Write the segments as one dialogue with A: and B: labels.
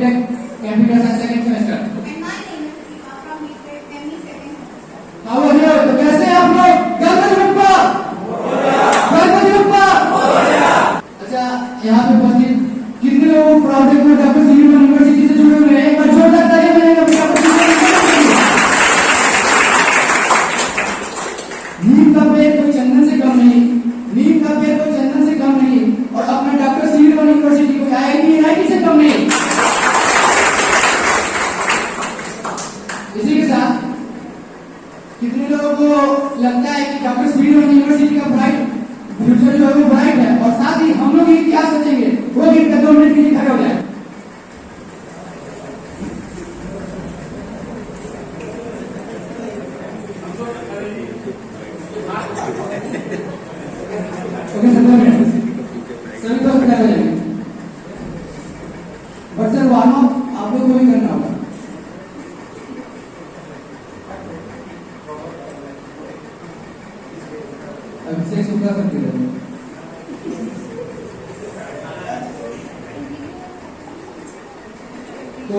A: BTech Computer Science second semester.
B: And my name is Deepa from BTech ME second semester.
A: How are you? तो कैसे हैं आप लोग? गणपति बप्पा! गणपति बप्पा! अच्छा, यहाँ पे उपस्थित कितने लोग प्राउड है कि डॉक्टर सी यूनिवर्सिटी से जुड़े हुए हैं? एक बार जोरदार तालियां बजाएंगे अपने डॉक्टर सी नीम का पेड़ कोई चंदन से कम नहीं, नीम का पेड़ कोई चंदन से कम नहीं, और अपने डॉक्टर सी यूनिवर्सिटी को IIT NIT से कम नहीं। इसी के साथ कितने लोगों को लगता है कि डॉक्टर सी यूनिवर्सिटी का ब्राइट फ्यूचर जो है वो ब्राइट है, और साथ ही हम लोग इतिहास रचेंगे, वो भी 2 मिनट के लिए खड़े हो जाए। ओके, 17 मिनट सभी दोस्त खड़े हो जाएंगे। बट सर वार्म अप आप लोग को भी करना होगा। अभिषेक शुक्ला सर की तो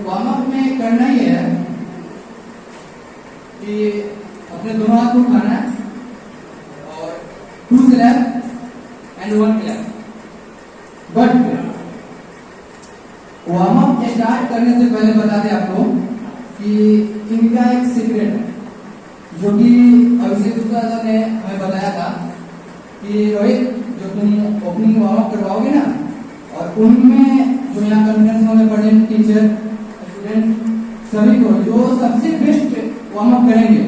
A: वार्म अप में करना ही है कि अपने दोनों हाथ को उठाना है और 2 slap and 1 clap. But warm up start करने से पहले बता दें आपको कि इनका एक सीक्रेट है जो कि अभिषेक शुक्ला सर ने हमें बताया था कि रोहित जो तुम ओपनिंग वार्म अप करवाओगे ना, और उनमें जो यहाँ कॉन्फ्रेंस में पढ़े टीचर स्टूडेंट सभी को जो सबसे बेस्ट वार्म अप करेंगे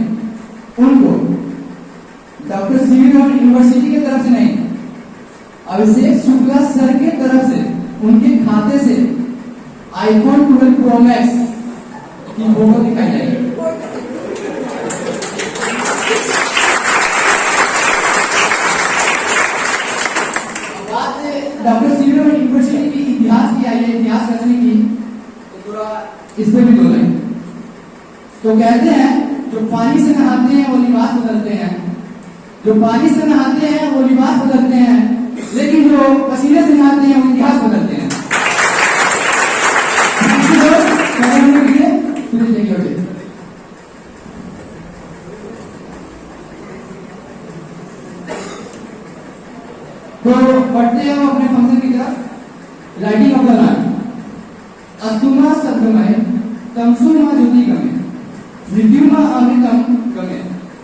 A: उनको डॉक्टर सी यूनिवर्सिटी की तरफ से नहीं, अभिषेक शुक्ला सर के तरफ से उनके खाते से iPhone 12 Pro Max की फोटो दिखाई जाएगी। डॉक्टर सी यूनिवर्सिटी की इतिहास की आई है, इतिहास रचने की, तो थोड़ा इस पे भी 2 लाइन। तो कहते हैं जो पानी से नहाते हैं वो लिबास बदलते हैं, जो पानी से नहाते हैं वो लिबास बदलते हैं, लेकिन जो पसीने से नहाते हैं वो इतिहास बदलते हैं। तो बढ़ते हैं हम अपने फंक्शन की तरफ। Writing off the line. अस्तुमा सद्गमय तमसुमा ज्योति गमे मृत्युमा अमृतम गमे।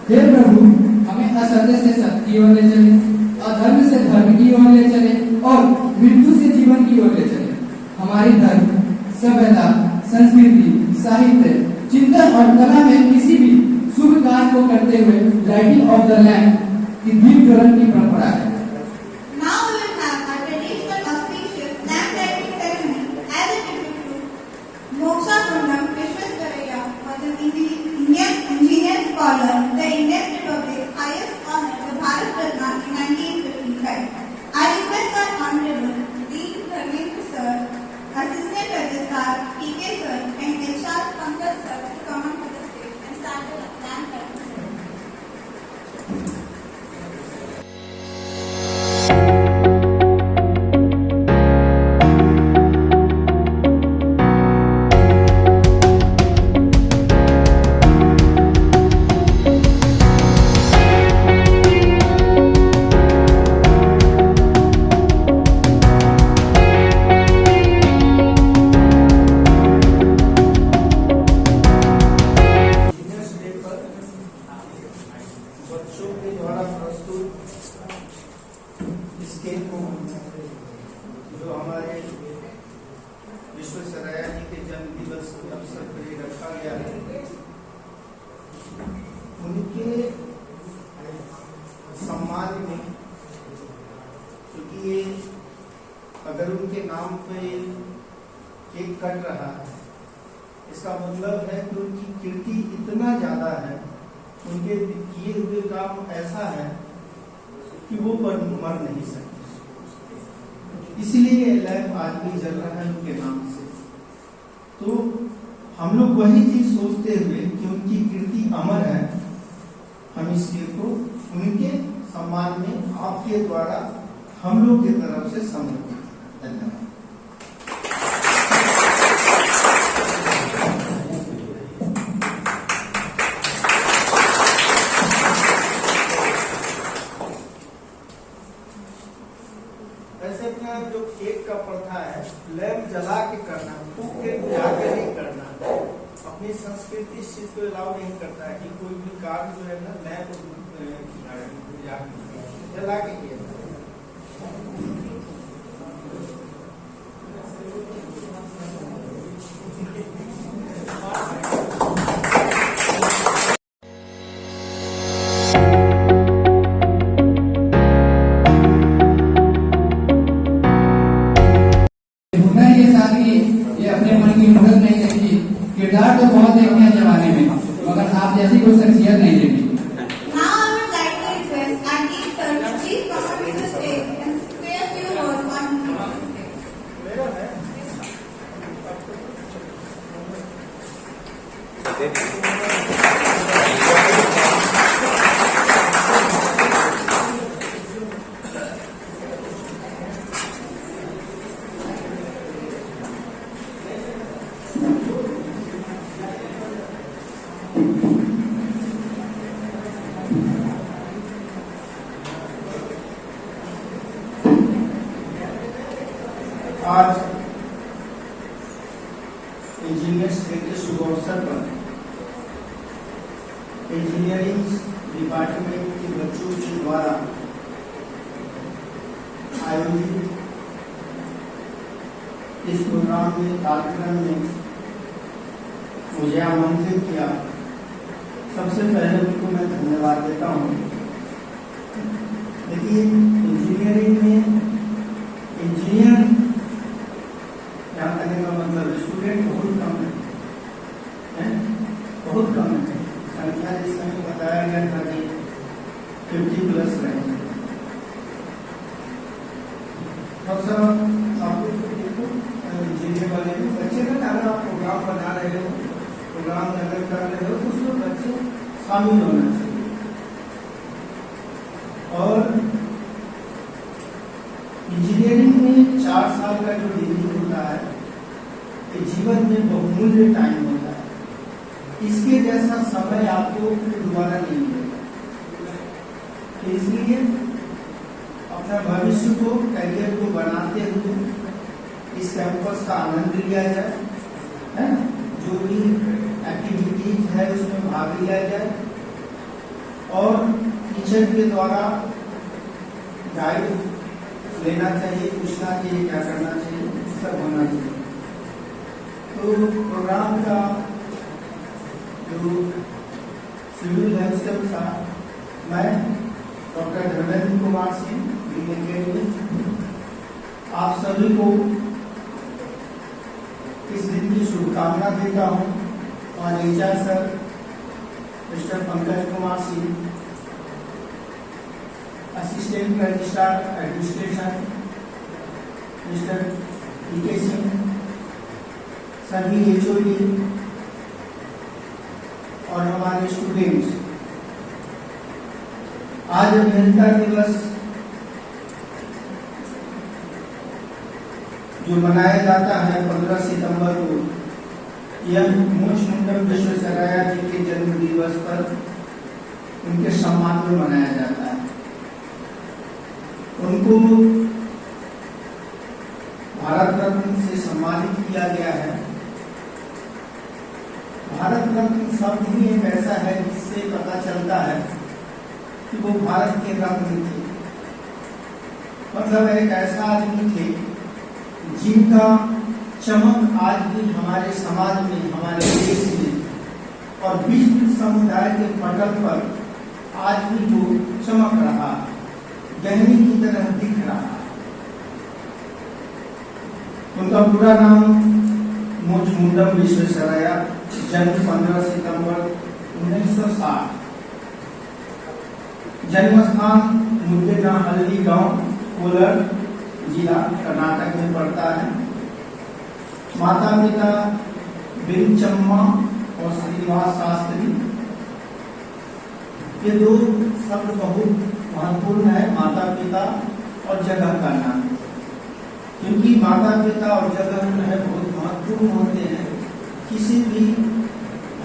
A: हे प्रभु, हमें असत्य से सत्य की ओर ले चले, अधर्म से धर्म की ओर ले चले, और मृत्यु से जीवन की ओर ले चले। हमारी धर्म, सभ्यता, संस्कृति, साहित्य, चिंतन और कला में किसी भी शुभ कार्य को करते हुए राइटिंग ऑफ द लैंड की दीप ज्वलन की परंपरा है।
B: The Indian Republic's highest honor, the Bharat Ratna in 1955. I request our Honorable Dean Dharmendra Sir, Assistant Registrar P.K. Sir, and HR Pankaj Sir to come on to the stage and start the land practice.
C: जो हमारे विश्वेश्वरैया जी के जन्म दिवस के अवसर पर रखा गया है, उनके सम्मान में, क्योंकि ये अगर उनके नाम पे केक कट रहा है, इसका मतलब है कि उनकी कीर्ति इतना ज्यादा है, उनके किए हुए काम ऐसा है कि वो मर नहीं सकते। इसीलिए ये लैब आज भी जल रहा है उनके नाम से। तो हम लोग वही चीज सोचते हुए कि उनकी कीर्ति अमर है, हम इस केक को उनके सम्मान में आपके द्वारा हम लोग की तरफ से समर्पित। धन्यवाद। एक का प्रथा है लैंप जला के करना, फूक के बुझा के नहीं करना। अपनी संस्कृति इस चीज को अलाउ नहीं करता है कि कोई भी कार्य जो है ना लैंप बुझा के जला के किया।
A: हुनर के साथ ही ये अपने मन की हुनर नहीं देखी, किरदार तो बहुत देखते हैं जमाने में, मगर आप जैसी कोई शख्सियत नहीं देखी।
B: Now I would like to request Andy sir to please come up to the stage and say a few words on
C: मेरा है आज इंजीनियर्स डे के शुभ अवसर पर इंजीनियरिंग डिपार्टमेंट के बच्चों के द्वारा आयोजित इस प्रोग्राम में कार्यक्रम में मुझे आमंत्रित किया। सबसे पहले उनको मैं धन्यवाद देता हूँ। देखिए, इंजीनियरिंग में इंजीनियर यहाँ करने का मतलब स्टूडेंट बहुत कम है, बहुत कम है। संख्या जिस समय बताया गया था कि 50+ रहेंगे। और सब आपको देखो इंजीनियर वाले बच्चे का अगर आप प्रोग्राम बना रहे हो, प्रोग्राम अगर कर रहे हो तो उसमें बच्चे शामिल होना चाहिए। और इंजीनियरिंग में 4 साल का जो डिग्री होता है ये जीवन में बहुमूल्य टाइम होता है। इसके जैसा समय आपको फिर दोबारा नहीं मिलेगा। इसलिए अपना भविष्य को, करियर को बनाते हुए इस कैंपस का आनंद लिया जाए, है ना? जो भी एक्टिविटीज है उसमें भाग लिया जाए और टीचर के द्वारा गाइड लेना चाहिए, पूछना चाहिए क्या करना चाहिए, सब होना चाहिए। तो प्रोग्राम का जो सिविल हेल्थ था, मैं डॉक्टर धर्मेंद्र कुमार सिंह आप सभी को इस दिन की शुभकामना देता हूँ। और HR sir mister Pankaj Kumar Singh, assistant registrar administration mister PK Singh, सभी एचओडी और हमारे स्टूडेंट्स, आज अभियंता दिवस जो मनाया जाता है 15 सितंबर को, यह मोक्ष मुंडम विश्वेश्वरैया जी के जन्म दिवस पर उनके सम्मान में मनाया जाता है। उनको भारत रत्न से सम्मानित किया गया है। भारत रत्न शब्द ही एक ऐसा है जिससे पता चलता है कि वो भारत के रत्न थे, मतलब एक ऐसा आदमी थे जिनका चमक आज भी हमारे समाज में, हमारे देश में और विश्व समुदाय के पटल पर आज भी वो चमक रहा, गहरी की तरह दिख रहा। उनका पूरा नाम मोक्ष मुंडम विश्वेश्वरैया, जन्म 15 सितंबर 1960, जन्म स्थान मुद्देनाहल्ली गांव, कोलार जिला कर्नाटक में पड़ता है। माता पिता बिंचम्मा और श्रीनिवास शास्त्री। ये दो शब्द बहुत महत्वपूर्ण है, माता पिता और जगह का नाम, क्योंकि माता पिता और जगह जो है बहुत महत्वपूर्ण होते हैं। किसी भी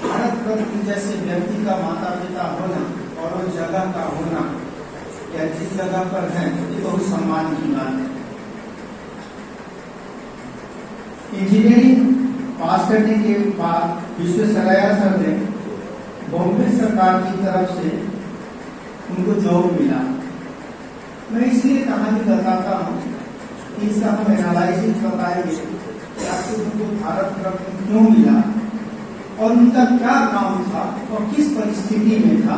C: भारत रत्न जैसे व्यक्ति का माता पिता होना और उस जगह का होना या जिस जगह पर है, ये बहुत सम्मान की बात है। इंजीनियरिंग पास करने के बाद विश्वेश्वरैया सर ने बॉम्बे सरकार की तरफ से उनको जॉब मिला। मैं इसलिए कहानी बताता हूँ कि इसका हम एनालिसिस बताएंगे कि आखिर उनको भारत रत्न क्यों मिला और उनका क्या काम था और किस परिस्थिति में था,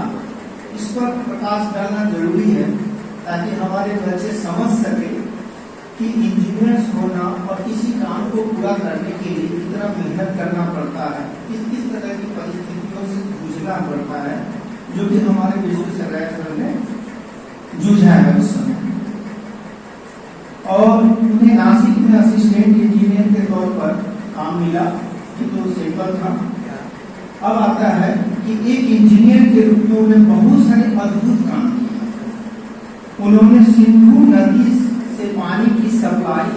C: इस पर प्रकाश डालना जरूरी है ताकि हमारे बच्चे समझ सके कि इंजीनियर्स होना और किसी काम को पूरा करने के लिए कितना मेहनत करना पड़ता है, किस तरह की परिस्थितियों से जूझना पड़ता है, जो कि हमारे विश्वेश्वरैया सर ने जूझा है उस समय। और उन्हें नासिक में असिस्टेंट इंजीनियर के तौर पर काम मिला, ये तो सिंपल था। अब आता है कि एक इंजीनियर के रूप में उन्हें बहुत सारे अद्भुत काम किए। उन्होंने सिंधु नदी से पानी की सप्लाई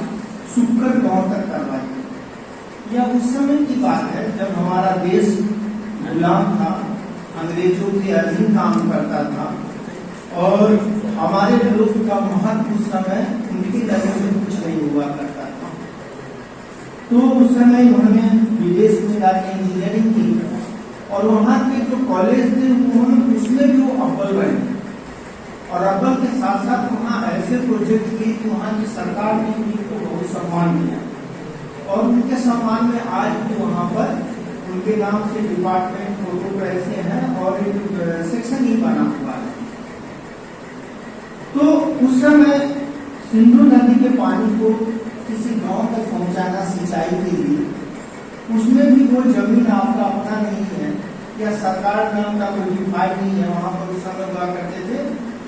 C: सुक्कर गांव तक करवाई। यह उस समय की बात है जब हमारा देश गुलाम था, अंग्रेजों के अधीन काम करता था और हमारे लोग का महत्व उस समय उनकी नजर में कुछ नहीं हुआ करता था। तो उस समय उन्होंने विदेश में जाके इंजीनियरिंग की और वहाँ के जो कॉलेज थे उन्होंने उसमें भी वो अव्वल रहे और अव्वल के साथ साथ वहाँ ऐसे प्रोजेक्ट किए कि वहाँ की सरकार ने उनको बहुत सम्मान दिया और उनके सम्मान में आज भी वहाँ पर उनके नाम से डिपार्टमेंट फोटो ऐसे हैं और एक सेक्शन ही बना हुआ है। तो उस समय सिंधु नदी के पानी को किसी गांव तक पहुंचाना सिंचाई के लिए, उसमें भी वो जमीन आपका अपना नहीं है या सरकार नाम का कोई डिफाइड नहीं है। वहां पर उस समय हुआ करते थे,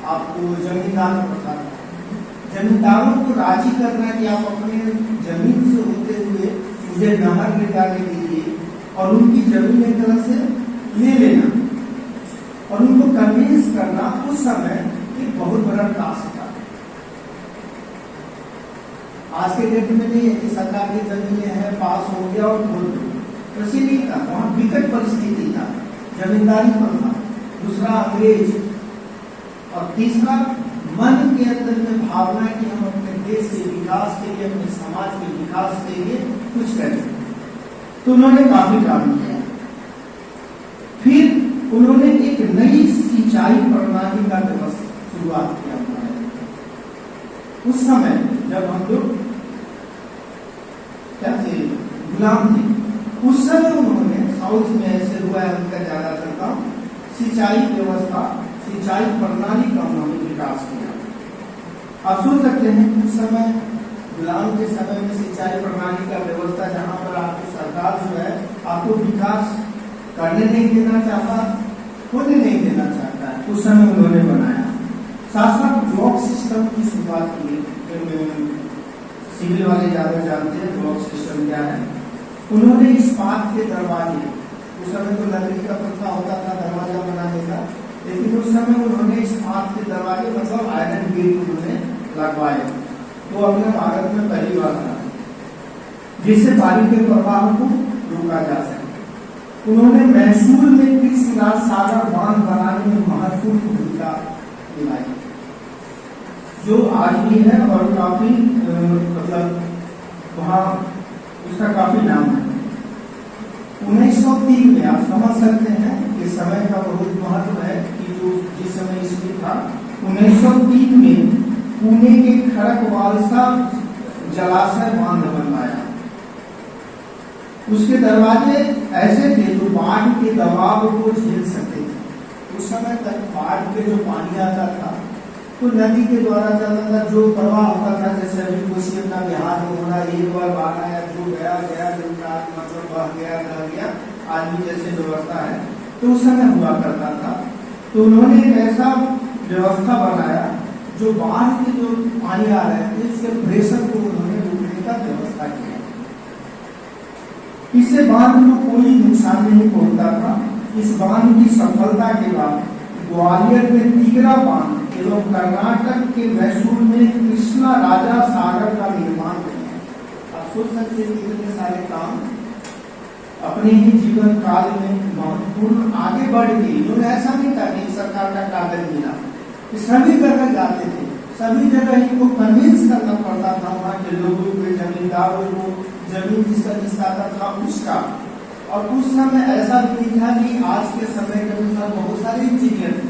C: आपको जमींदार पड़ता था। जमींदारों को राजी करना कि आप अपने जमीन से होते हुए मुझे नहर निकालने दीजिए और उनकी जमीन एक तरह से ले लेना और उनको कन्विंस करना उस समय एक बहुत बड़ा टास्क था। आज के डेट में नहीं है कि सरकार की जमीनें हैं, पास हो गया और खोल दो, वैसे नहीं था। वहां विकट परिस्थिति था, जमींदारी पर था, दूसरा अंग्रेज और तीसरा मन के अंदर में भावना कि हम अपने देश के विकास के लिए, अपने समाज के विकास के लिए कुछ करें। तो उन्होंने काफी काम किया। फिर उन्होंने एक नई सिंचाई प्रणाली का शुरुआत किया। उस समय जब हम लोग क्या थे, गुलाम थे, उस समय उन्होंने साउथ में ऐसे हुआ है उनका ज्यादातर काम सिंचाई व्यवस्था, सिंचाई प्रणाली का उन्होंने विकास किया। आप सोच सकते हैं उस समय गुलाम के समय में सिंचाई प्रणाली का व्यवस्था, जहां पर आपकी सरकार जो है आपको विकास करने नहीं देना चाहता, होने नहीं देना चाहता है, उस समय उन्होंने बनाया। साथ साथ ब्लॉक सिस्टम की शुरुआत की। सिविल वाले ज्यादा जानते हैं ब्लॉक सिस्टम क्या है। उन्होंने इस्पात के दरवाजे, उस समय तो लकड़ी का प्रथा होता था दरवाजा बनाने का, लेकिन उस समय उन्होंने इस्पात के दरवाजे मतलब आयरन गेट उन्होंने लगवाए। तो अपने भारत में पहली बार था जिससे पानी के प्रवाह को रोका जा सके। उन्होंने मैसूर में कृष्णराज सागर बांध बनाने में महत्वपूर्ण भूमिका निभाई, जो आज भी है और काफी मतलब वहाँ उसका काफी नाम है। 1903 में आप समझ सकते हैं कि समय का बहुत महत्व है कि जो जिस समय इसमें था 1903 में पुणे के खड़कवालसा जलाशय बांध बनवाया। उसके दरवाजे ऐसे थे जो बाढ़ के दबाव को झेल सकते थे। उस समय तक बाढ़ के जो पानी आता था तो नदी के द्वारा चलता था, जो प्रवाह होता था, जैसे अभी कोसी अपना बिहार में होना, एक बार बाढ़ आया जो गया मतलब बह गया रह गया, आज भी जैसे व्यवस्था है तो उस समय हुआ करता था। तो उन्होंने एक ऐसा व्यवस्था बनाया जो बाढ़ के जो पानी आ रहे थे इसके प्रेशर को उन्होंने रोकने का व्यवस्था किया। इससे बांध को कोई नुकसान नहीं पहुंचता था। इस बांध की सफलता के बाद ग्वालियर में तिगरा बांध एवं कर्नाटक के मैसूर में कृष्णा राजा सागर का निर्माण किया। आप सोच सकते हैं इतने सारे काम अपने ही जीवन काल में महत्वपूर्ण आगे बढ़ गए। इन्होंने ऐसा नहीं था कि सरकार का कागज मिला, सभी जगह जाते थे, सभी जगह इनको कन्विंस करना पड़ता था वहाँ के लोगों को, जमींदारों को, जमीन जिसका जिसका था उसका। और उस समय ऐसा भी नहीं था कि आज के समय के अनुसार बहुत सारे इंजीनियर थे,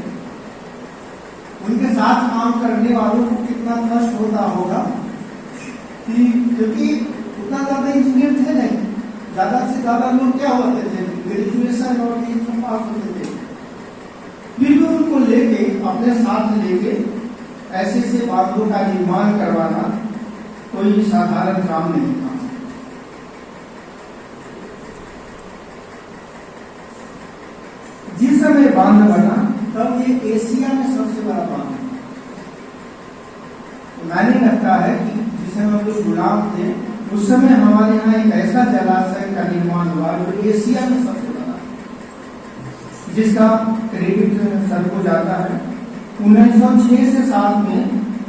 C: उनके साथ काम करने वालों को कितना कष्ट होता होगा कि क्योंकि उतना ज्यादा इंजीनियर थे नहीं, ज्यादा से ज्यादा लोग क्या होते थे, ग्रेजुएशन और ये सब पास होते थे। फिर भी उनको लेके अपने साथ लेके ऐसे ऐसे बांधों का निर्माण करवाना कोई साधारण काम नहीं था। जिस समय बांध बना तब ये एशिया में सबसे बड़ा बांध है। तो मैंने लगता है कि जिस समय हम लोग गुलाम थे उस समय हमारे यहाँ एक ऐसा जलाशय का निर्माण हुआ जो एशिया में सबसे बड़ा है, जिसका क्रेडिट सर को जाता है। 1906 से 7 में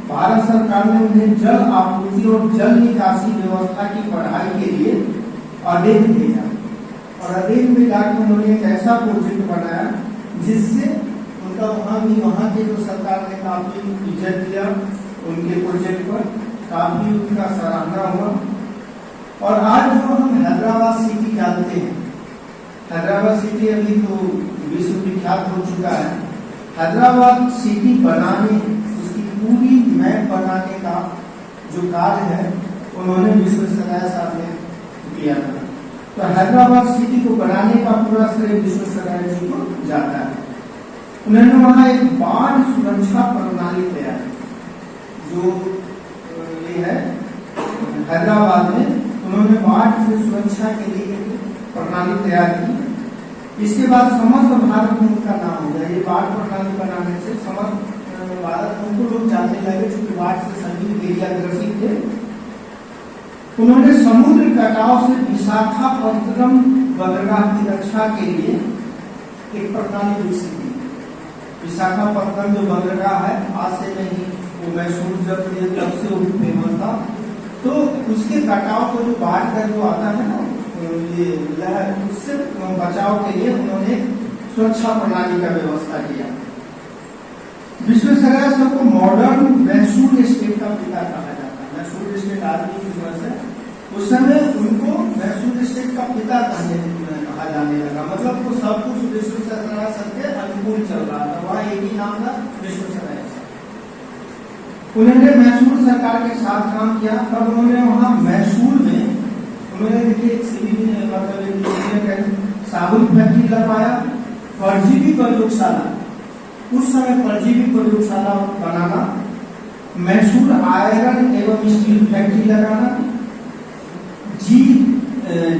C: भारत सरकार ने उन्हें जल आपूर्ति और जल निकासी व्यवस्था की पढ़ाई के लिए अध्ययन भेजा, और अध्ययन में जाकर उन्होंने एक ऐसा प्रोजेक्ट बनाया जिससे उनका वहाँ के जो सरकार ने काफी इज्जत दिया, उनके प्रोजेक्ट पर काफी उनका सराहना हुआ। और आज जो हम हैदराबाद सिटी जानते हैं, हैदराबाद सिटी अभी तो विश्व विख्यात हो चुका है। हैदराबाद सिटी बनाने, उसकी पूरी मैप बनाने का जो कार्य है उन्होंने विश्वेश्वरैया साहब ने किया था। तो हैदराबाद सिटी को बनाने का पूरा श्रेय विश्वेश्वरैया जी को जाता है। उन्होंने वहां एक बाढ़ सुरक्षा प्रणाली तैयार की, जो ये है हैदराबाद में उन्होंने बाढ़ से सुरक्षा के लिए प्रणाली तैयार की। इसके बाद समस्त भारत में उनका नाम हो गया। ये बाढ़ प्रणाली बनाने से समस्त भारत में उनको लोग जानने लगे, क्योंकि बाढ़ से सभी एरिया ग्रसित थे। उन्होंने समुद्र कटाव से विशाखापत्तनम बंदरगाह की रक्षा के लिए एक प्रणाली विकसित की। विशाखापत्तनम जो बंदरगाह है, आज से नहीं, वो मैसूर जब तब से फेमस था। तो उसके कटाव को जो बाढ़ का जो आता है ना, ये लहर, उससे बचाव के लिए उन्होंने सुरक्षा प्रणाली का व्यवस्था किया। विश्वेश्वरैया साहब को मॉडर्न मैसूर स्टेट का पिता कहा जाता है। मैसूर स्टेट आदमी की वजह से उस समय उनको मैसूर स्टेट का पिता कहा जाने लगा। मतलब वो सब कुछ विश्वेश्वरैया साहब के अनुकूल चल रहा था। वहाँ एक ही नाम था, विश्वेश्वरैया साहब। उन्होंने मैसूर सरकार के साथ काम किया। तब उन्होंने वहाँ मैसूर में उन्होंने देखिए साबुन फैक्ट्री लगवाया, परजीवी प्रयोगशाला, उस समय परजीवी प्रयोगशाला बनाना, मैसूर आयरन एवं स्टील फैक्ट्री लगाना, जी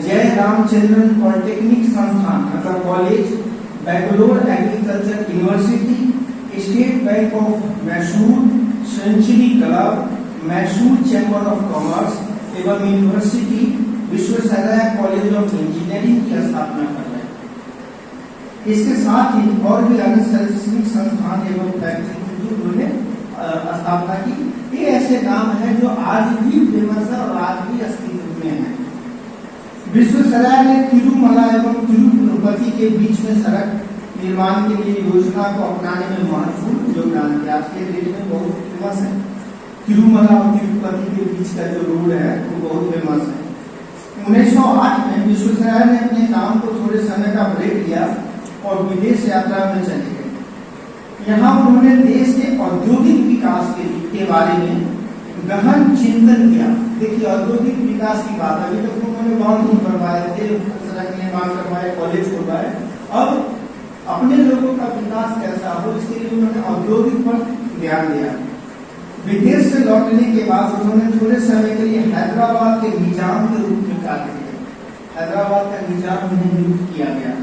C: जय रामचंद्रन पॉलिटेक्निक संस्थान मतलब college, Bangalore agriculture university, state bank of Mysore, century club, Mysore chamber of commerce एवं university, Visvesvaraya college of engineering की स्थापना कर रहे। इसके साथ ही और भी अन्य शैक्षणिक संस्थान एवं फैक्ट्री की उन्होंने स्थापना की। ये ऐसे नाम है जो आज भी फेमस है और आज भी अस्तित्व में है। विश्वेश्वरैया ने तिरुमला एवं तिरुपति के बीच में सड़क निर्माण के लिए योजना को अपनाने में महत्वपूर्ण योगदान दिया। आज के डेट में बहुत फेमस है। तिरुमला और तिरुपति के बीच का जो रोड है वो बहुत फेमस है। 1908 में विश्वेश्वरैया ने अपने काम को थोड़े समय का ब्रेक लिया और विदेश यात्रा में चले गए। यहाँ उन्होंने देश के औद्योगिक विकास के बारे में गहन चिंतन किया। देखिए, औद्योगिक विकास की बात, अभी तक उन्होंने बांध नहीं करवाए थे, सड़क निर्माण करवाए, कॉलेज करवाए। अब अपने लोगों का विकास कैसा हो, इसके लिए उन्होंने औद्योगिक पर ध्यान दिया। विदेश से लौटने के बाद उन्होंने थोड़े समय के लिए हैदराबाद के निजाम के रूप में कार्य किया। हैदराबाद का निजाम उन्हें नियुक्त किया गया।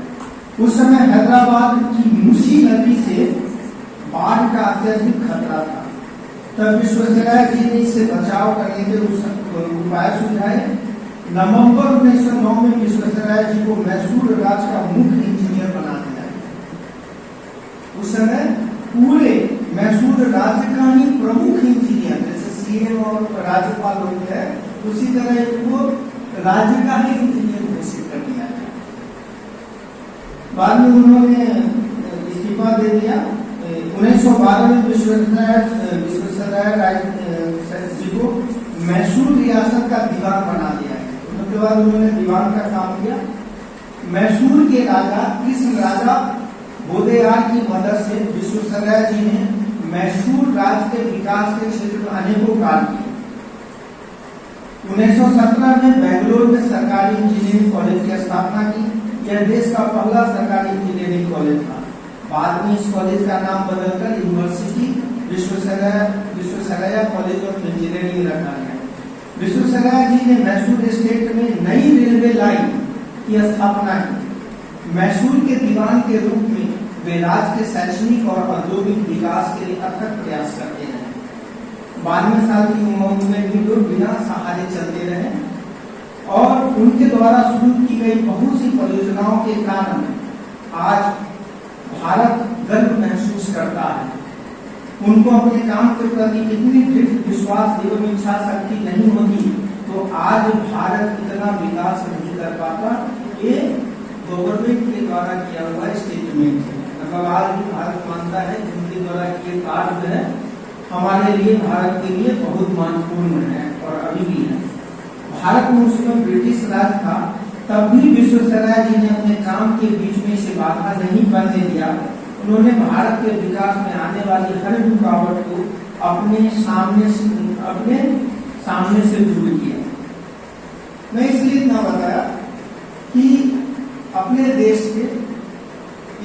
C: उस समय हैदराबाद की मूसी नदी से बाढ़ का अत्यधिक खतरा था। तब विश्वेश्वरैया जी ने इससे बचाव करने के उपाय सुझाए। नवंबर 1909 में विश्वेश्वरैया जी को मैसूर राज्य का मुख्य इंजीनियर बना दिया। उस समय पूरे मैसूर राज्य का ही प्रमुख इंजीनियर, जैसे सीएम और राज्यपाल होते हैं, उसी तरह वो राज्य का ही इंजीनियर घोषित कर दिया गया। बाद में उन्होंने इस्तीफा दे दिया। 1912 में विश्वेश्वरैया जी को मैसूर रियासत का दीवान बना दिया गया। उनके बाद उन्होंने दीवान का काम किया। मैसूर के राजा कृष्ण राजा बोदेयार की मदद से विश्वेश्वरैया जी ने मैसूर राज्य के विकास के क्षेत्र में अनेकों कार्य किए। 1917 में बेंगलोर में सरकारी इंजीनियरिंग कॉलेज की स्थापना की। यह देश का पहला सरकारी इंजीनियरिंग कॉलेज था। बाद में इस कॉलेज का नाम बदलकर university Visvesvaraya college of engineering रखा गया। विश्वेश्वरैया जी ने मैसूर स्टेट में नई रेलवे लाइन की स्थापना की। मैसूर के दीवान के रूप में वे राज्य के शैक्षणिक और औद्योगिक विकास के लिए अथक प्रयास करते रहे। 92 साल की उम्र में भी लोग बिना सहारे चलते रहे और उनके द्वारा शुरू की गई बहुत सी परियोजनाओं के कारण आज भारत गर्व महसूस करता है। उनको अपने काम के प्रति इतनी दृढ़ विश्वास एवं इच्छा शक्ति नहीं होती तो आज भारत इतना विकास नहीं कर पाता। ये गवर्नमेंट के द्वारा किया हुआ स्टेटमेंट है। मतलब आज भी भारत मानता है कि उनके द्वारा किए कार्य है हमारे लिए, भारत के लिए बहुत महत्वपूर्ण है और अभी भी है। भारत में उस समय ब्रिटिश राज था, तब भी विश्वेश्वरैया जी ने अपने काम के बीच में इसे बाधा नहीं बनने दिया। उन्होंने भारत के विकास में आने वाली हर रुकावट को अपने सामने से दूर किया। मैं इसलिए इतना बताया कि अपने देश के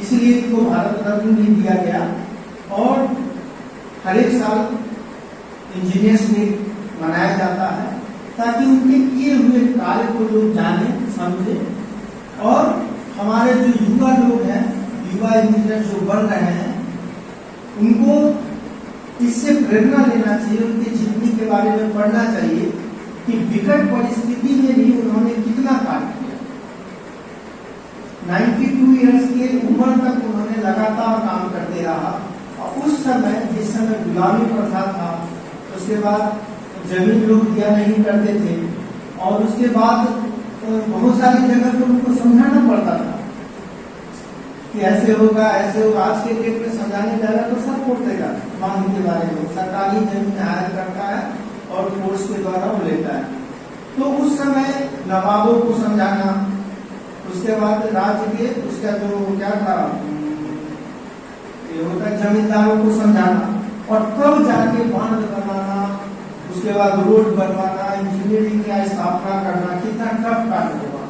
C: इसलिए इनको भारत रत्न भी दिया गया और हर एक साल इंजीनियर्स डे मनाया जाता है ताकि उनके किए हुए कार्य को लोग जाने समझे और हमारे जो युवा लोग हैं, युवा इंजीनियर जो बन रहे हैं, उनको इससे प्रेरणा लेना चाहिए, उनकी जिंदगी के बारे में पढ़ना चाहिए कि विकट परिस्थिति में भी उन्होंने कितना कार्य किया। 92 इयर्स के उम्र तक उन्होंने लगातार काम करते रहा और उस समय जिस समय गुलामी प्रथा था, उसके बाद जमीन लोग दिया नहीं करते थे और उसके बाद बहुत सारी जगह पर उनको समझाना पड़ता था कि ऐसे होगा ऐसे होगा। आज के डेट में समझाने जाएगा तो सब फोड़ देगा। मांग के बारे में सरकारी जमीन हायर करता है और फोर्स के द्वारा वो लेता है। तो उस समय नवाबों को समझाना, उसके बाद राज्य के उसका जो क्या था ये होता है जमींदारों को समझाना और तब जाके बांध बनाना, उसके बाद रोड बनवाना, इंजीनियरिंग का स्थापना करना कितना टफ कार्य होगा।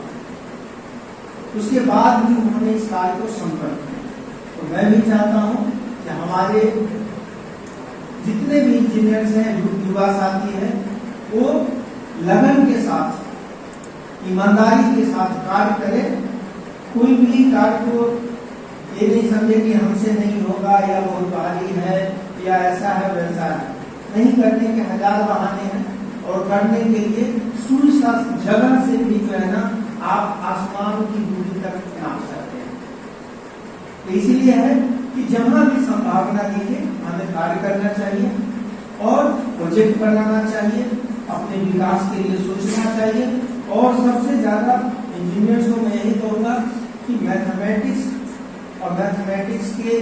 C: उसके बाद भी उन्होंने इस कार्य को संपन्न किया। तो मैं भी चाहता हूं कि हमारे जितने भी इंजीनियर्स हैं, युवा साथी हैं, वो लगन के साथ, ईमानदारी के साथ कार्य करें। कोई भी कार्य को ये नहीं समझे कि हमसे नहीं होगा या बहुत भारी है या ऐसा है वैसा है। नहीं करने के हजार बहाने हैं और करने के लिए सुई सा जगह से भी जो है ना आप आसमान की दूरी तक नाप सकते हैं। तो इसीलिए है कि जहां भी संभावना दिखे हमें कार्य करना चाहिए और प्रोजेक्ट बनाना चाहिए, अपने विकास के लिए सोचना चाहिए। और सबसे ज्यादा इंजीनियर्स को मैं यही कहूँगा कि मैथमेटिक्स और मैथमेटिक्स के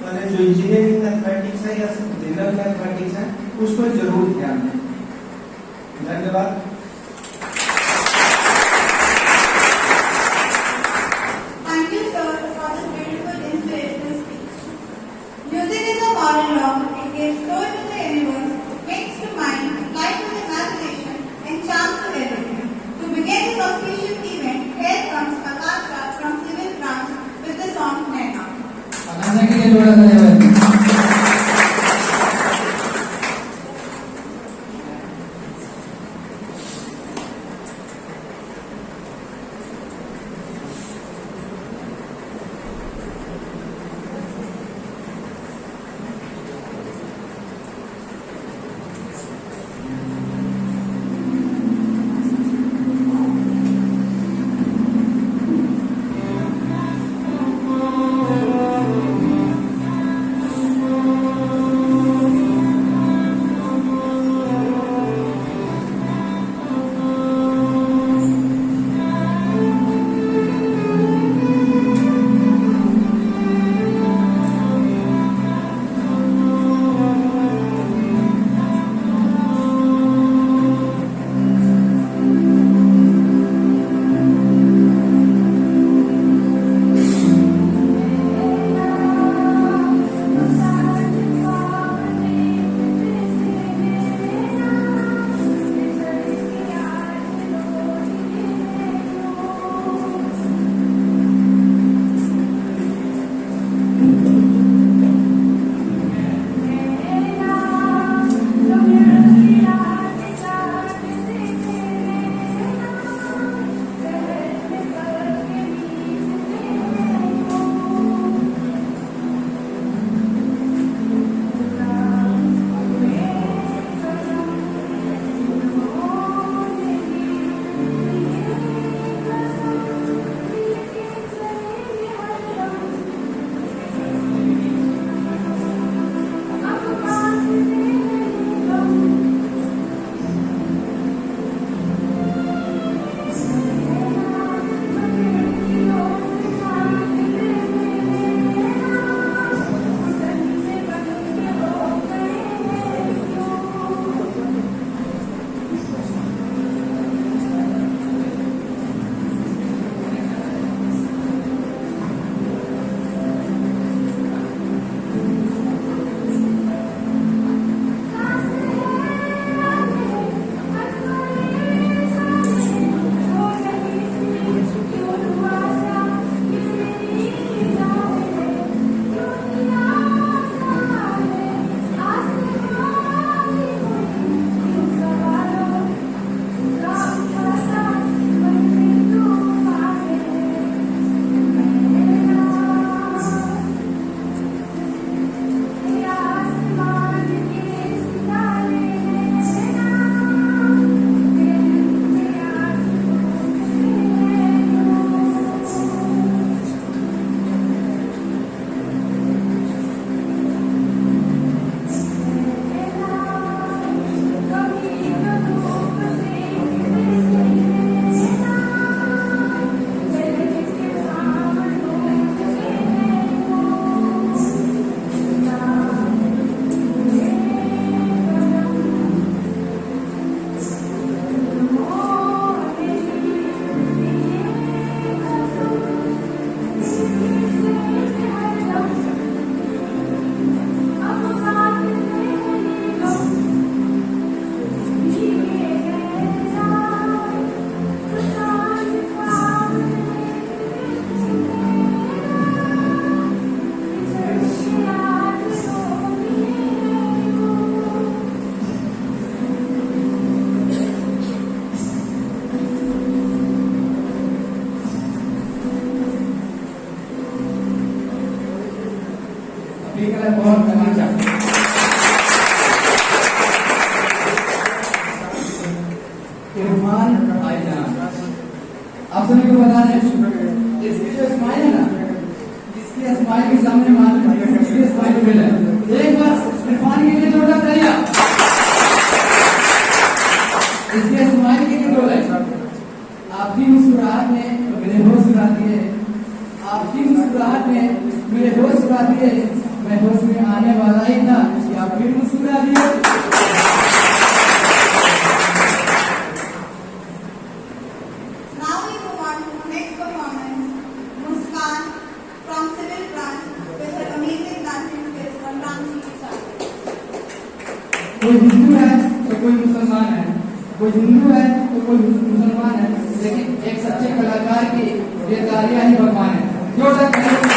C: जो इंजीनियरिंग मैथमेटिक्स है या जनरल मैथमेटिक्स है उस पर जरूर ध्यान दें। धन्यवाद।
B: Thank you, sir, for this beautiful inspirational speech. Music is a moral law. It gives soul to the universe, makes to mind, light to the imagination, and charm to everything. To begin this auspicious event, here comes Akasha from Civil Branch with the song Naina.
A: आकाशा के लिए जोड़ा धन्यवाद। है बहुत रोमांचक। इरफान भाईजान, आप सभी को बता दें इसकी जो स्माइल है ना, इसकी स्माइल के सामने मान इसकी स्माइल फेल है। एक बार इरफान के लिए जोरदार तालियां। इसकी स्माइल के लिए बोल है, आपकी मुस्कुराहट ने मेरे होश उड़ा दिए, आपकी मुस्कुराहट ने मेरे होश उड़ा दिए, मैं होश में आने वाला ही था कि आप फिर मुस्कुरा दिए।
B: Now we move on to the next performance, Muskan from Civil Branch with her amazing dancing skills on Ramji ki Chapel.
A: कोई हिंदू है तो कोई मुसलमान है, कोई हिंदू है तो कोई मुसलमान है, लेकिन एक सच्चे कलाकार की ये तालियां ही भगवान है। जोरदार तालियां।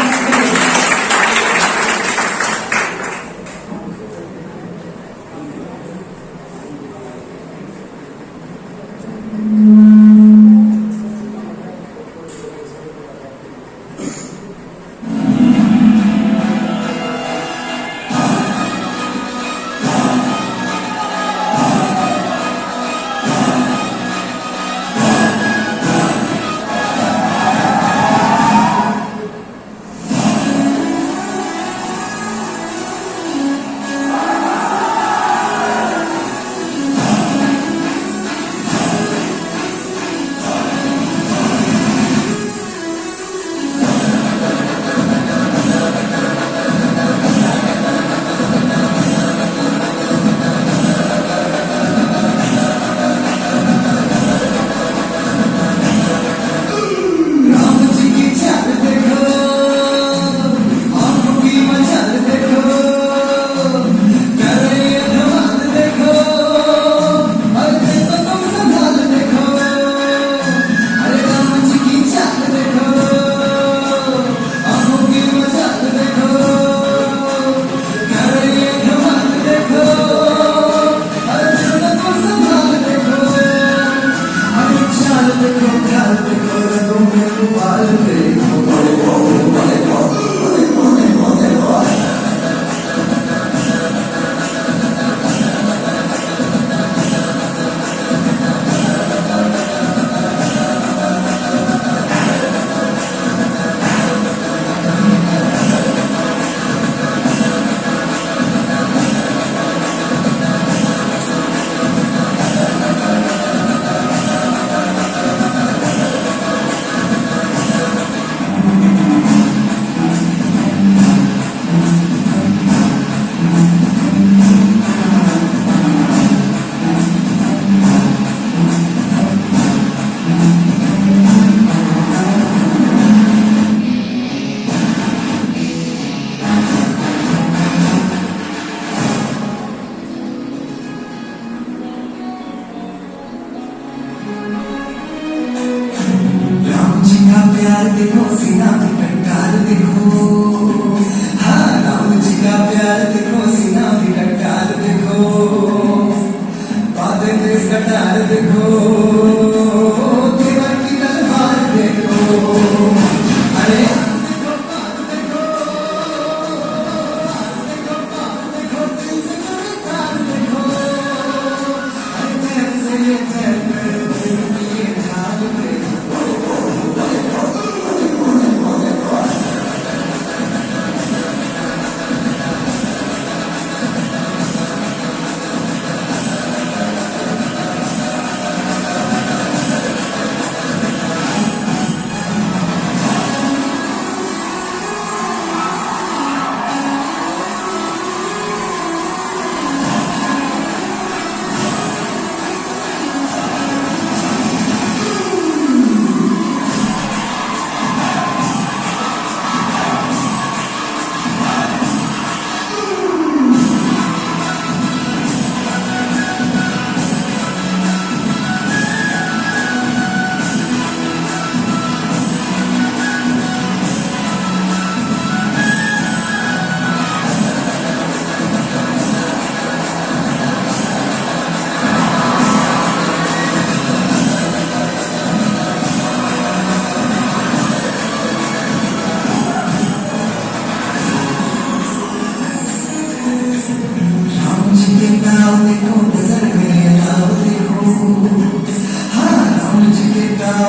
D: प्यार देखो सीना की टंकार देखो, हाँ राम जी का प्यार देखो सीना की टंकार देखो, बातें देश कटार देखो, केवल की तलवार देखो, अरे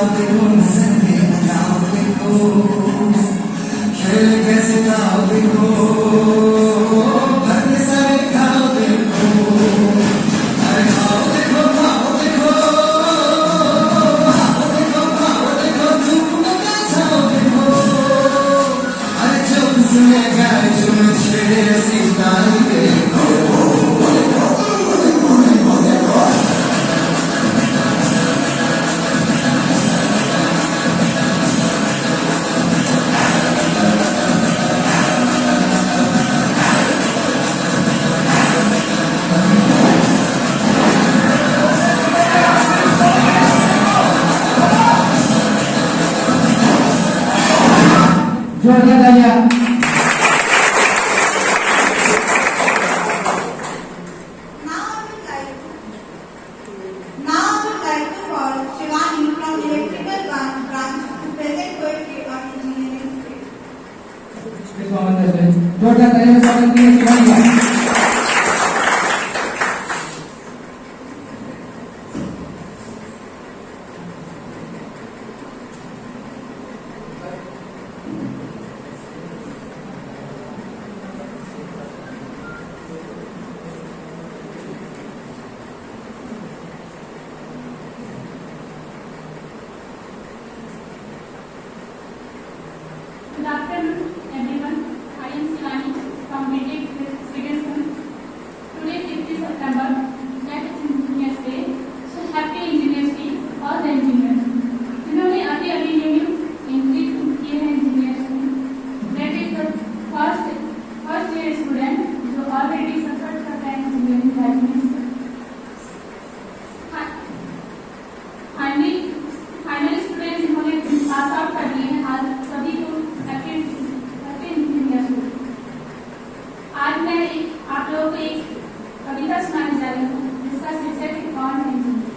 D: जाओ देखो, नजर में लगाओ देखो, खेल कैसे गाओ देखो, भरने सारे खाओ देखो, अरे खाओ देखो, खाओ देखो, खाओ देखो, धूप में छाओ देखो, अरे जो किसने गाय जो छेड़े सीताई देखो।
A: जोरदार तालियां।
B: Now I would like to call Shivani from Electrical Branch to present poetry on engineering field.
A: इसको आमंत्रित करें। जोरदार तालियों से स्वागत कीजिए शिवानी का।
E: Good afternoon, everyone. I am Shivani from BTech Second. Today, 50 September, that is Engineers Day. So happy Engineers Day, all the engineers. जिन्होंने अभी अभी न्यू एंट्री किए हैं इंजीनियर्स में, that is the first year student जो already सफर कर रहे हैं इंजीनियरिंग लाइफ में। फाइनल स्टूडेंट जिन्होंने पास आउट कर लिए हैं, आज सभी को आज मैं आप लोगों को एक कविता सुनाने जा रही हूँ जिसका शीर्षक है कौन है इंजीनियर।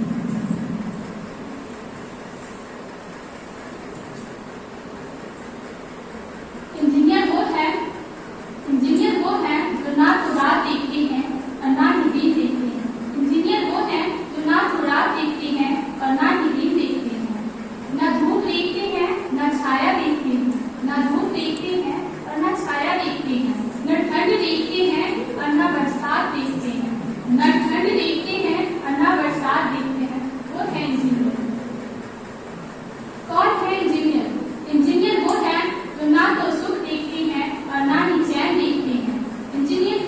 E: इंजीनियर वो है जो ना तो रात देखते हैं और ना ही दिन देखते हैं। इंजीनियर वो है जो ना तो रात देखते हैं और ना ही दिन देखते हैं। ना धूप देखते हैं ना छाया देखते हैं, ना धूप देखते हैं और ना छाया देखते हैं, न ठंड देखते हैं और न बरसात देखते हैं, न ठंड देखते हैं और न बरसात देखते हैं। वो है इंजीनियर। कौन है इंजीनियर? इंजीनियर वो है जो ना तो सुख देखते हैं और ना ही चैन देखते हैं। इंजीनियर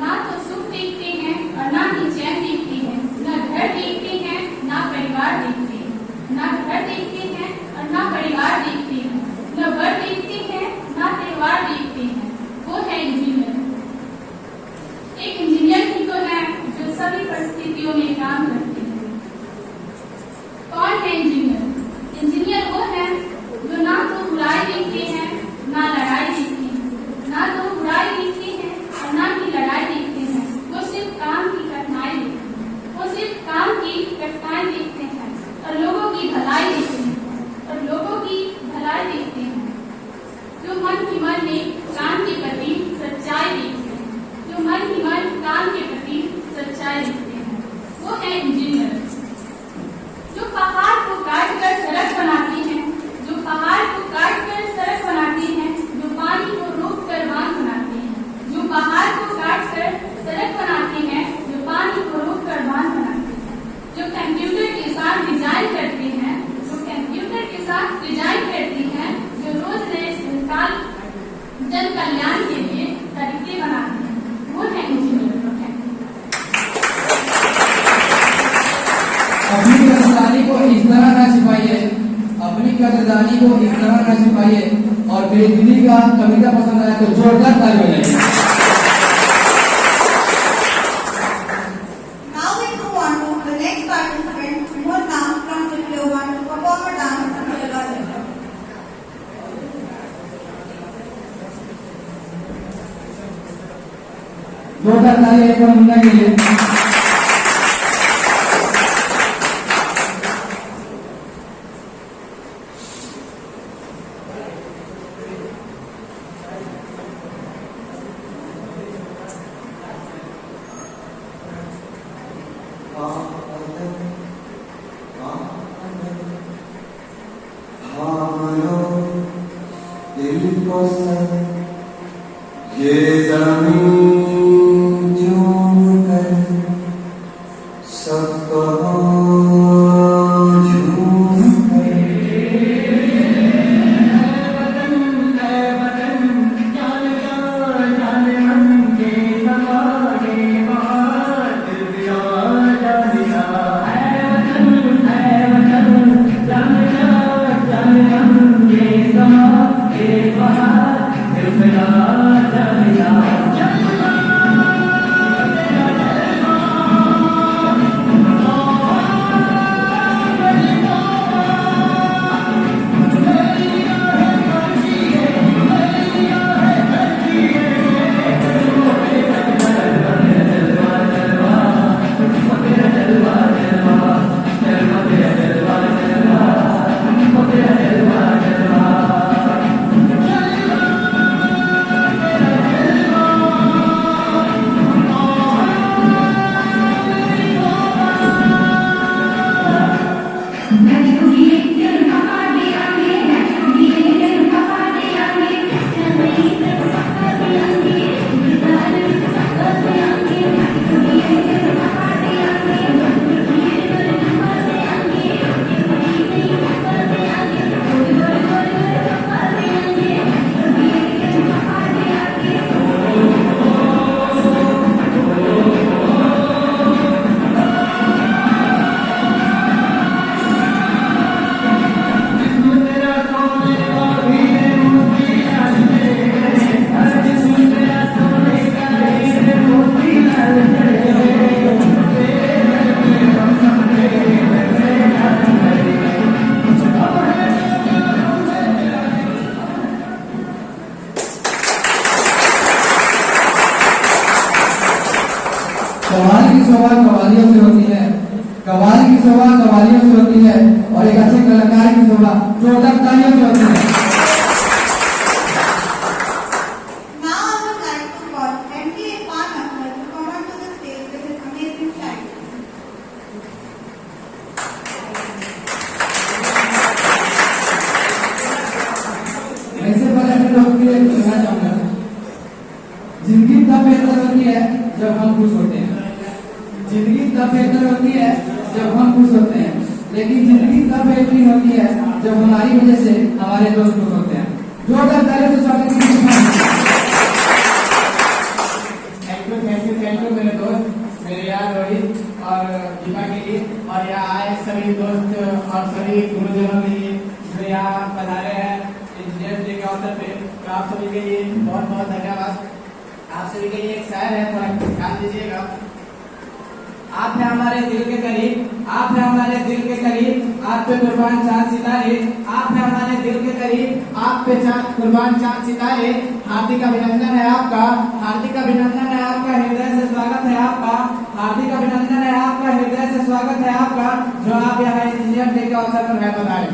E: ना तो सुख देखते हैं और ना ही चैन देखते हैं, न घर देखते हैं ना परिवार देखते हैं, न घर देखते हैं और ना परिवार देखते हैं, न वर देखते हैं ना त्योहार देखते हैं। वो है इंजीनियर। एक इंजीनियर ही तो है जो सभी परिस्थितियों में काम करते हैं। कौन है इंजीनियर? इंजीनियर वो है जो ना तो बुराई देखते हैं ना लड़ाई देखते हैं, ना तो बुराई देखते हैं और ना ही लड़ाई देखते हैं। वो सिर्फ काम की कठिनाई देखते हैं, वो सिर्फ काम की कठिनाई देखते हैं और लोगों की भलाई देखते हैं, और लोगों की भलाई देखते हैं। जो मन ही मन में काम के प्रति सच्चाई देखते हैं, जो मन ही मन काम के प्रति सच्चाई देखते हैं। वो है इंजीनियर। जो पहाड़ को काट कर सड़क बनाती हैं, जो पहाड़ को काट कर सड़क बनाती हैं, जो पानी को रोक कर बांध बनाती हैं, जो पहाड़ को काट कर सड़क बनाती हैं, जो पानी को रोक कर बांध बनाती हैं, जो कंप्यूटर के साथ डिजाइन करती हैं, जो कंप्यूटर के साथ डिजाइन करती हैं, जो रोज नए जन कल्याण के लिए तरीके बनाते हैं। वो है इंजीनियर।
A: अपनी कदरदानी को इस तरह न छिपाइए, अपनी कदरदानी को इस तरह न छिपाइए। और बेदिली का कविता पसंद आया तो जोरदार ताली बजाइए।
B: Now we move on to the next participant, Mona from Diploma to perform a dance on the logic.
A: जोरदार ताली एक बार मुन्ना के लिए।
D: बोलो दिल को सब ये जमीन चूम कर सब कहो झूम कर।
A: कव्वाली की शोभा कव्वालियों से होती है, कव्वाली की शोभा कव्वालियों से होती है और एक अच्छे कलाकार की शोभा जोरदार तालियों से होती है।
B: Now I would like to call MD Irfan Akhtar to come onto the stage with his amazing child.
A: ऐसे पहले अपने लोग के लिए कहना चाहूंगा, जिंदगी तब बेहतर होती है जब हम खुश होते हैं। जिंदगी तब बेहतर होती है जब हम खुश होते हैं, लेकिन जिंदगी तब बेहतरीन होती है जब हमारी वजह से हमारे दोस्त खुश होते हैं। जोरदार तालियों से स्वागत कीजिए।
F: थैंक यू मेरे दोस्त, मेरे यार रोहित और दीपा के लिए, और यहाँ आए सभी दोस्त और सभी गुरुजनों के लिए जो यहाँ पधारे हैं इंजीनियर डे के अवसर पे। तो आप सभी के लिए बहुत बहुत धन्यवाद। आप सभी के लिए एक शायर है, थोड़ा ध्यान दीजिएगा। आप है हमारे दिल के करीब, आप है हमारे दिल के करीब, आप पे कुर्बान चांद सितारे, आप है हमारे दिल के करीब, आप पे कुर्बान चांद सितारे। हार्दिक अभिनंदन है आपका, हार्दिक अभिनंदन है आपका, हृदय से स्वागत है आपका, हार्दिक अभिनंदन है आपका, हृदय से स्वागत है आपका, जो आप यहाँ इंजीनियर डे के अवसर पर है बताए।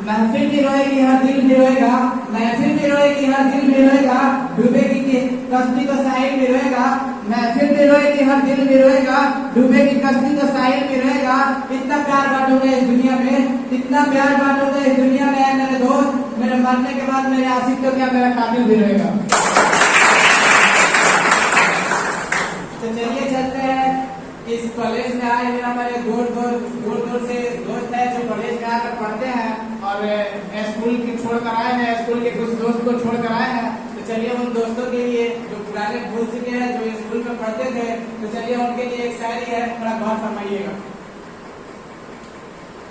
F: महफिल भी रोएगी हर दिल भी रोएगा, महफिल भी रोएगी हर दिल भी रोएगा, डूबेगी कश्ती तो साहिल भी रोएगा। महफिल भी रोएगी हर दिल भी रोएगा, डूबेगी कश्ती तो साहिल भी रोएगा। इतना प्यार बांटोगे इस दुनिया में, इतना प्यार बांटोगे इस दुनिया में मेरे दोस्त, मेरे मरने के बाद मेरे आशिक तो क्या मेरा कातिल भी रोएगा। तो चलिए चलते हैं। इस कॉलेज में आए हुए हमारे दूर दूर से दोस्त है जो कॉलेज में आकर पढ़ते हैं और स्कूल की छोड़ कर आए हैं, स्कूल के कुछ दोस्त को छोड़ कर आए हैं। तो चलिए उन दोस्तों के लिए जो पुराने भूल चुके हैं, जो स्कूल में पढ़ते थे, तो चलिए उनके लिए एक शायरी है, थोड़ा गौर फरमाइएगा।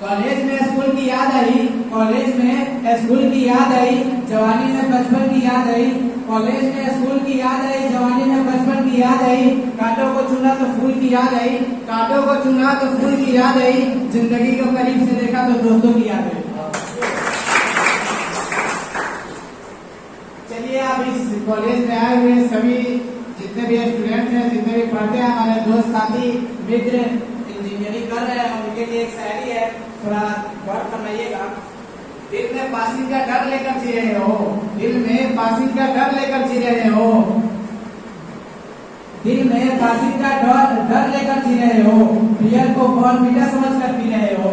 F: कॉलेज में स्कूल की याद आई, कॉलेज में स्कूल की याद आई, जवानी में बचपन की याद आई। कॉलेज में स्कूल की याद आई, जवानी में बचपन की याद आई। कांटों को चुना तो फूल की याद आई, कांटों को चुना तो फूल की याद आई। जिंदगी को करीब से देखा तो दोस्तों की याद आई। चलिए अब इस कॉलेज में आए हुए सभी जितने भी स्टूडेंट हैं, जितने भी पढ़ते हैं, हमारे दोस्त साथी मित्र इंजीनियरिंग कर रहे हैं, उनके लिए एक शायरी है, थोड़ा गौर फरमाइएगा। दिल में पासिंग का डर लेकर जी रहे हो, दिल में पासिंग का डर लेकर जी रहे हो, दिल में पासिंग का डर लेकर जी रहे हो। बियर को बॉर्नविटा समझ कर पी रहे हो,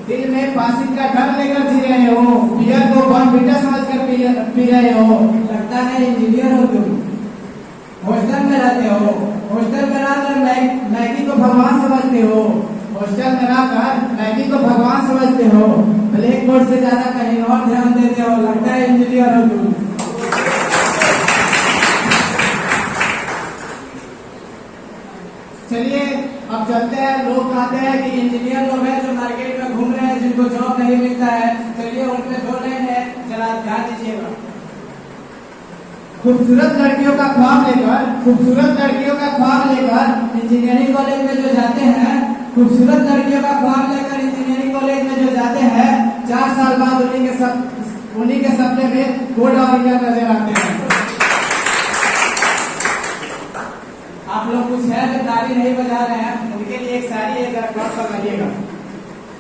F: दिल में फांसी का डर लेकर जी रहे हो, बियर को बॉर्नविटा समझकर पी रहे हो।
A: लगता है इंजीनियर हो तुम। हॉस्टल में रहते हो, हॉस्टल में रहकर मैगी को भगवान समझते हो।
F: हॉस्टल में रहकर मैगी को भगवान समझते हो।
A: ब्लैक बोर्ड से ज्यादा कहीं और ध्यान देते हो। लगता है इंजीनियर हो तुम।
F: चलिए अब चलते हैं। लोग कहते हैं कि
A: इंजीनियर लोग हैं जो मार्केट में घूम रहे हैं, जिनको जॉब नहीं मिलता है। चलिए उनपे दो लाइन है, जरा ध्यान दीजिएगा।
F: खूबसूरत लड़कियों का ख्वाब लेकर, खूबसूरत लड़कियों का ख्वाब लेकर
A: इंजीनियरिंग कॉलेज में जो जाते हैं,
F: खूबसूरत लड़कियों का ख्वाब लेकर इंजीनियरिंग कॉलेज में जो जाते हैं, 4 साल बाद उन्हीं के सपने में कोड और इंडिया नजर आते हैं।
A: आप लोग कुछ है जो ताली नहीं बजा रहे हैं, उनके लिए एक शायरी है, जरा गौर से लगाइएगा।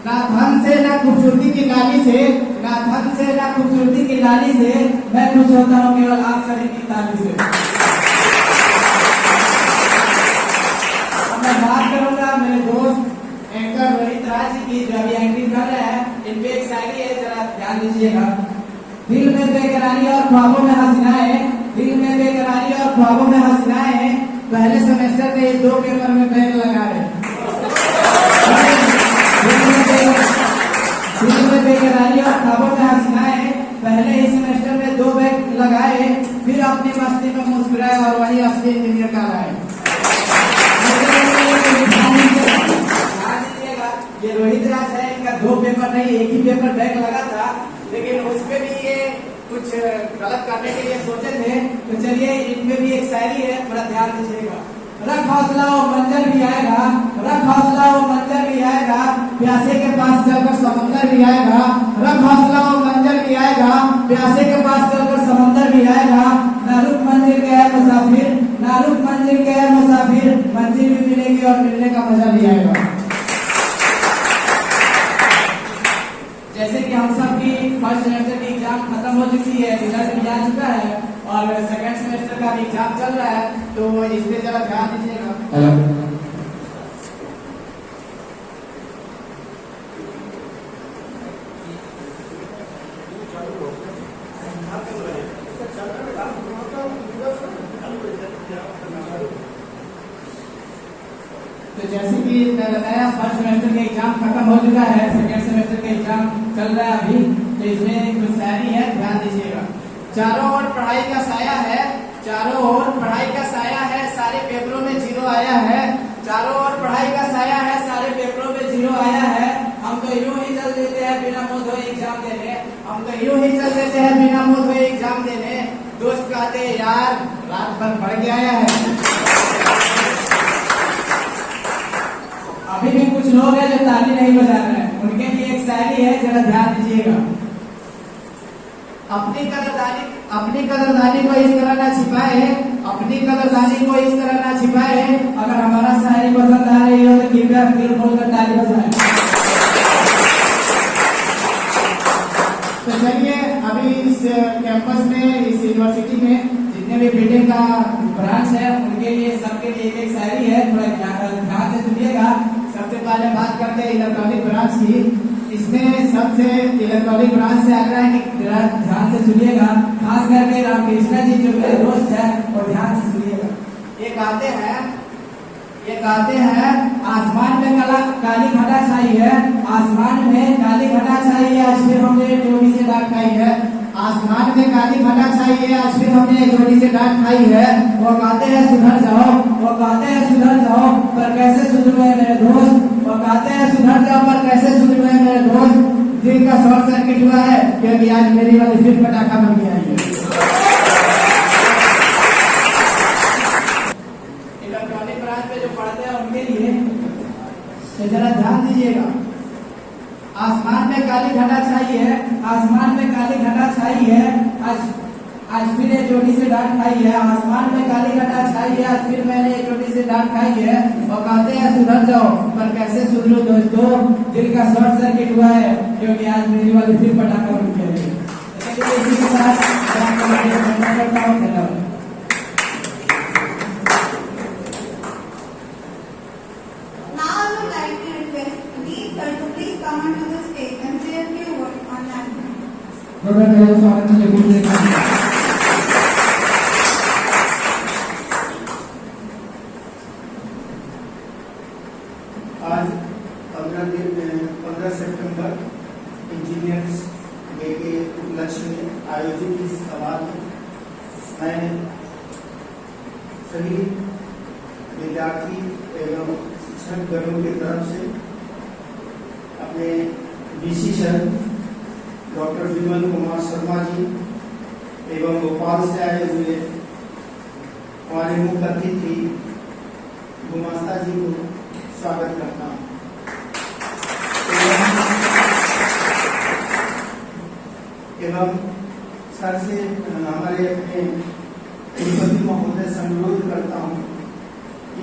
F: ना धन से ना खूबसूरती की लाली से, ना धन से ना खूबसूरती की लाली से,
A: मैं खुश होता हूँ केवल आप सभी की ताली से। अब मैं बात करूंगा मेरे दोस्त एंकर रोहित राज जी की, जो अभी एंकरिंग कर रहे हैं। इन पे एक शायरी है, जरा ध्यान दीजिएगा। दिल में बेकरारी और ख्वाबों में हंसनाएं, दिल में बेकरारी और ख्वाबों में हंसनाएं,
F: पहले सेमेस्टर में 2 पेपर में बैग लगा रहे।
A: दिल में बेकरारी और ख्वाबों में हंसनाएं, पहले ही सेमेस्टर में 2 बैग लगाए, फिर अपनी मस्ती में मुस्कुराए और वही असली इंजीनियर कहलाए। ये रोहित राज है, इनका 2 पेपर नहीं, एक ही पेपर बैग लगा था, लेकिन उसपे भी ये कुछ गलत करने के लिए सोचे थे। तो चलिए इनमें भी एक शायरी है, थोड़ा ध्यान दीजिएगा। रख हौसला वो मंजर भी आएगा, रख हौसला वो मंजर भी आएगा, प्यासे के पास चलकर समंदर भी आएगा। रख हौसला वो मंजर भी आएगा, प्यासे के पास चलकर समंदर भी आएगा। ना रुक मंजिल के है मुसाफिर, ना रुक मंजिल के है मुसाफिर, मंजिल भी मिलेगी और मिलने का मजा भी आएगा। जैसे कि हम सब की फर्स्ट सेमेस्टर की एग्जाम खत्म हो चुकी है, रिजल्ट भी आ चुका है और सेकंड सेमेस्टर का भी एग्जाम चल रहा है, तो इस पे जरा ध्यान दीजिएगा।
F: तो जैसे कि मैं बताया, फर्स्ट सेमेस्टर का एग्जाम खत्म हो चुका है, सेकंड सेमेस्टर का एग्जाम चल रहा है अभी। तो इसमें कुछ शायरी है, ध्यान दीजिएगा। चारों ओर पढ़ाई का साया है, चारों ओर पढ़ाई का साया है, सारे पेपरों में 0 आया है। चारों ओर पढ़ाई का साया है, सारे पेपरों में 0 आया है। हम तो यूं ही चल देते हैं बिना मुंह धोए एग्जाम देने, हम तो यूं ही चल देते हैं बिना मुंह धोए एग्जाम देने। दोस्त कहते यार रात भर पढ़ के आया है।
A: अभी भी कुछ लोग हैं जो ताली नहीं बजा रहे हैं, उनके लिए एक शायरी है, जरा ध्यान दीजिएगा।
F: अपनी कदरदानी को इस तरह ना छिपाए, अपनी कदरदानी को इस तरह ना छिपाए।
A: अगर हमारा शायरी पसंद आ रही हो तो कृपया दिल खोलकर ताली बजाएं।
F: तो चलिए अभी इस कैंपस में, इस यूनिवर्सिटी में जितने भी बीटेक का
A: ब्रांच है उनके लिए, सबके लिए एक एक शायरी है, थोड़ा ध्यान से सुनिएगा।
F: सबसे पहले बात करते हैं इलेक्ट्रॉनिक ब्रांच की। इसमें सबसे इलेक्ट्रॉनिक ब्रांच से आग्रह है कि
A: ध्यान से सुनिएगा, खास करके रामकृष्णा जी जो मेरे दोस्त है, और ध्यान से सुनिएगा।
F: ये कहते हैं आसमान में काली घटा छाई है, आसमान में काली घटा छाई है, आज फिर हमने जोड़ी से डांट खाई है। आसमान में काली घटा छाई है, आज फिर हमने जोड़ी से डांट खाई है।
A: वो कहते हैं सुधर जाओ, वो कहते हैं सुधर जाओ, पर कैसे सुधरे मेरे दोस्त। वो कहते हैं सुधर जाओ, पर कैसे सुधरे मेरे दोस्त। दिल का शॉर्ट सर्किट हुआ है, क्योंकि आज मेरी वाली फिर पटाखा बन के आई है। इलेक्ट्रॉनिक ब्रांच में जो पढ़ते हैं उनके लिए तो जरा ध्यान दीजिएगा। आसमान में काली घटा छाई है, आसमान में काली घटा छाई है, आज फिर एक जोड़ी से डांट खाई है। आसमान में काली घटा छाई है, आज फिर मैंने एक जोड़ी से डांट खाई है। और कहते हैं सुधर जाओ, पर कैसे सुधरो दोस्तों। दिल का शॉर्ट सर्किट हुआ है, क्योंकि आज मेरी वाली फिर पटाखा बन के आई है। इसी के साथ करता हूँ, धन्यवाद।
B: Now I would like to request Deep Sir to please come onto the stage and say a few words on national.
A: कृपया स्वागत है गुरुदेव
C: आज 15 सितंबर इंजीनियर्स डे के उपलक्ष्य में आयोजित इस समारोह में मैं सभी विद्यार्थी एवं शिक्षक गणों की तरफ से अपने BC sir doctor Vimal Kumar Sharma ji एवं भोपाल से आए हुए हमारे मुख्य अतिथि गुमास्ता जी को स्वागत करता हूँ। एवं सर से हमारे अपने कुलपति महोदय से अनुरोध करता हूँ कि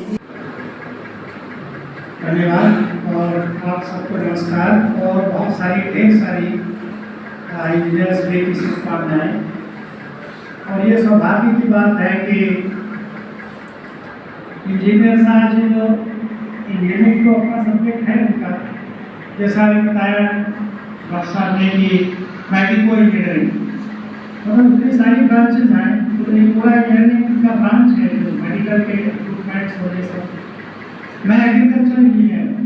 G: धन्यवाद और आप सबको नमस्कार और बहुत सारी ढेर सारी इंजीनियर्स डे की शुभकामनाएं। और ये सौभाग्य की बात है कि इंजीनियर्स आज इंजीनियरिंग तो अपना सब्जेक्ट है उनका, जैसा अभी बताया डॉक्टर साहब ने कि मेडिको इंजीनियरिंग, मतलब इतनी सारी ब्रांचेज हैं, तो एक पूरा इंजीनियरिंग का ब्रांच है जो मेडिकल के इक्विपमेंट्स वजह से। मैं एग्रीकल्चर इंजीनियर हूँ,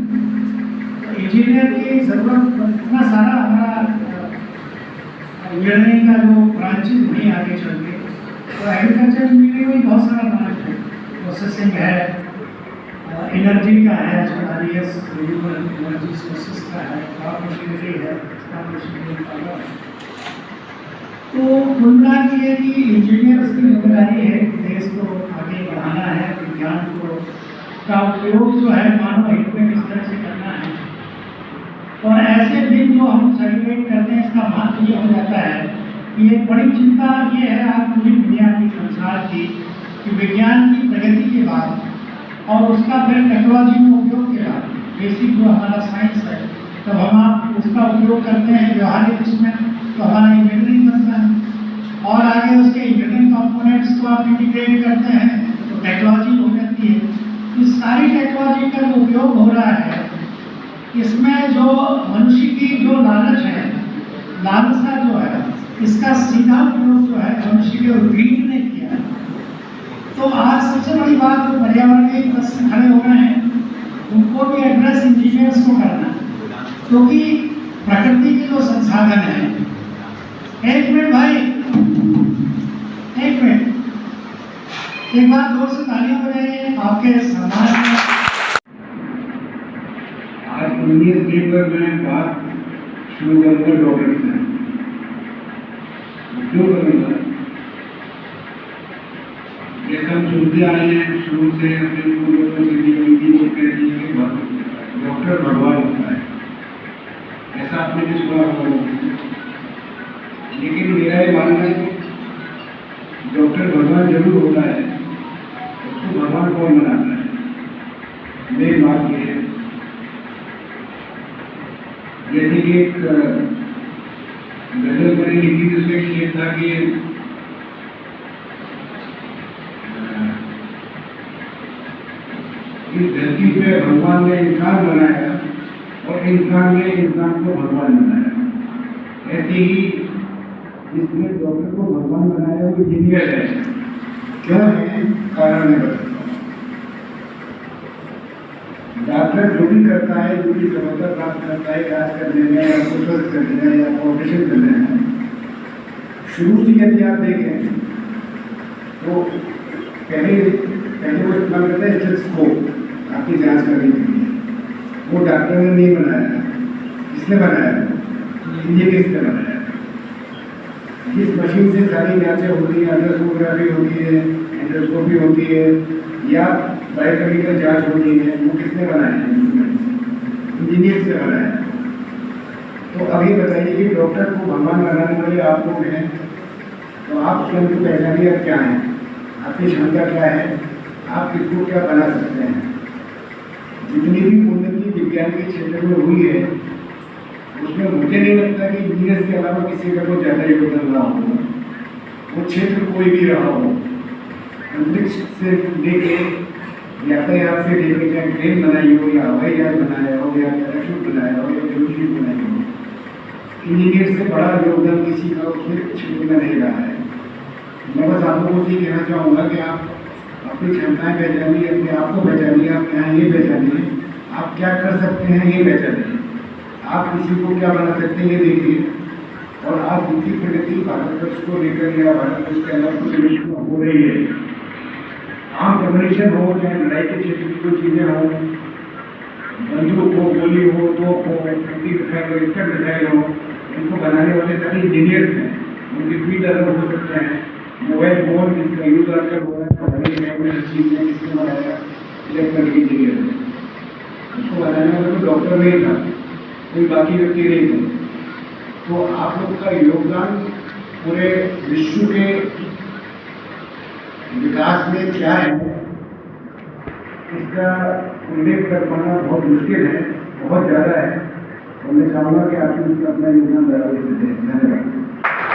G: तो इंजीनियर की ज़रूरत इतना सारा हमारा इंजीनियरिंग का जो ब्रांचेज नहीं आगे चल के, तो एग्रीकल्चर इंजीनियरिंग में बहुत सारा ब्रांच है, प्रोसेसिंग है, एनर्जी का है, RES रिन्यूएबल एनर्जी सोर्सेस का है, क्रॉप मशीनरी है, तो कुल मिला के ये कि इंजीनियर्स की जिम्मेदारी है कि देश को आगे बढ़ाना है, विज्ञान को का उपयोग जो है मानव हित में किस तरह से करना है। और ऐसे दिन जो हम सेलिब्रेट करते हैं, इसका महत्व ये हो जाता है कि एक बड़ी चिंता ये है आज पूरी दुनिया की, संसार की, कि विज्ञान की प्रगति के बाद और उसका फिर टेक्नोलॉजी में उपयोग के बाद, बेसिक जो हमारा साइंस है, तब हम उसका उपयोग करते हैं व्यवहारिक उसमें, तो हमारा इंजीनियरिंग बनता है और आगे उसके इंजीनियरिंग कंपोनेंट्स को आप इंटीग्रेट करते हैं तो टेक्नोलॉजी हो जाती है। इस सारी टेक्नोलॉजी का जो उपयोग हो रहा है, इसमें जो मनुष्य की जो लालच है, लालसा जो है, इसका सीधा उपयोग जो है मनुष्य के रीढ़ ने किया है। तो आज सबसे बड़ी बात जो पर्यावरण के प्रश्न खड़े हो रहे हैं, उनको भी एड्रेस इंजीनियर्स को करना है, क्योंकि प्रकृति के जो संसाधन है, एक मिनट भाई, एक मिनट, एक बार जोर से तालियां बजाइए आपके सम्मान में।
H: आज 19 डे पर मैं बात शुरू करूँगा डॉक्टर से, क्यों करूँगा? जैसे हम सुनते आए हैं शुरू से अपने पूर्वजों से को कह दिए कि डॉक्टर भगवान होता है, ऐसा आपने भी सुना होगा। लेकिन मेरा ये मानना है कि डॉक्टर भगवान जरूर होता है, उसको भगवान कौन बनाता है? मेरी बात ये है, जैसे कि एक गजल मैंने लिखी थी, उसमें शेर था कि इस धरती पे भगवान ने इंसान बनाया और इंसान ने इंसान को भगवान बनाया। ऐसे ही जिसने डॉक्टर को भगवान बनाया वो इंजीनियर है। क्यों है? कारण है बताता हूँ। डॉक्टर जो भी करता है, जो भी सफलता प्राप्त करता है इलाज करने में या स्वस्थ करने में या ऑपरेशन करने में, शुरू से यदि आप देखें तो पहले वो इस्तेमाल करता है स्टेथोस्कोप आपकी जांच करने के लिए। वो डॉक्टर ने नहीं बनाया, किसने बनाया? इंजीनियर ने बनाया। जिस मशीन से सारी जांचें होती हैं, अल्ट्रासोनोग्राफी होती है, एंडोस्कोपी होती है या बायोकेमिकल जांच होती है, वो किसने बनाया? इंजीनियर से बनाया। तो अभी बताइए कि डॉक्टर को भगवान बनाने वाले आप लोग हैं, तो आप स्वयं को पहचानिए आप क्या हैं, आपकी क्षमता क्या है, आप किसको क्या बना सकते हैं। जितनी भी उन्नति विज्ञान के क्षेत्र में हुई है, उसमें मुझे नहीं लगता कि इंजीनियर के अलावा किसी का कोई ज़्यादा योगदान रहा होगा। वो क्षेत्र कोई भी रहा हो, अंतरिक्ष से लेके यातायात से लेकर चाहे ट्रेन बनाई हो या हवाई जहाज बनाया हो या पैराशूट बनाया हो या जमीन बनाई हो, इंजीनियर से बड़ा योगदान किसी का उसमें क्षेत्र में नहीं रहा है। मैं बस आप लोगों से कहना चाहूँगा कि आप अपनी क्षमताएं पहचानिए, अपने आप को पहचानिए, आप यहाँ ये पहचानिए, आप क्या कर सकते हैं ये पहचानिए, आप किसी को क्या बना सकते हैं ये देखिए। और आज जितनी प्रगति भारतवर्ष को लेकर या भारतवर्ष के अंदर कुछ देश में हो रही है, आम कम्युनिकेशन हो चाहे लड़ाई के क्षेत्र की कोई चीज़ें हो, बंदूक हो, गोली हो, तोप हो, एंटी मिसाइल हो, स्टड मिसाइल हो, इनको बनाने वाले सभी इंजीनियर्स हैं। उनके फील्ड अलग हो सकते हैं। मोबाइल फोन जिसका यूज आजकल हो रहा है हर चीज में, किसने बनाया? इलेक्ट्रिकल इंजीनियर ने। उसको बनाने वाला कोई डॉक्टर नहीं था, कोई बाकी व्यक्ति नहीं थे। तो आप लोग का योगदान पूरे विश्व के विकास में क्या है, इसका उल्लेख कर पाना बहुत मुश्किल है, बहुत ज़्यादा है। और मैं चाहूँगा कि आप इसमें अपना योगदान बराबर से दें। धन्यवाद।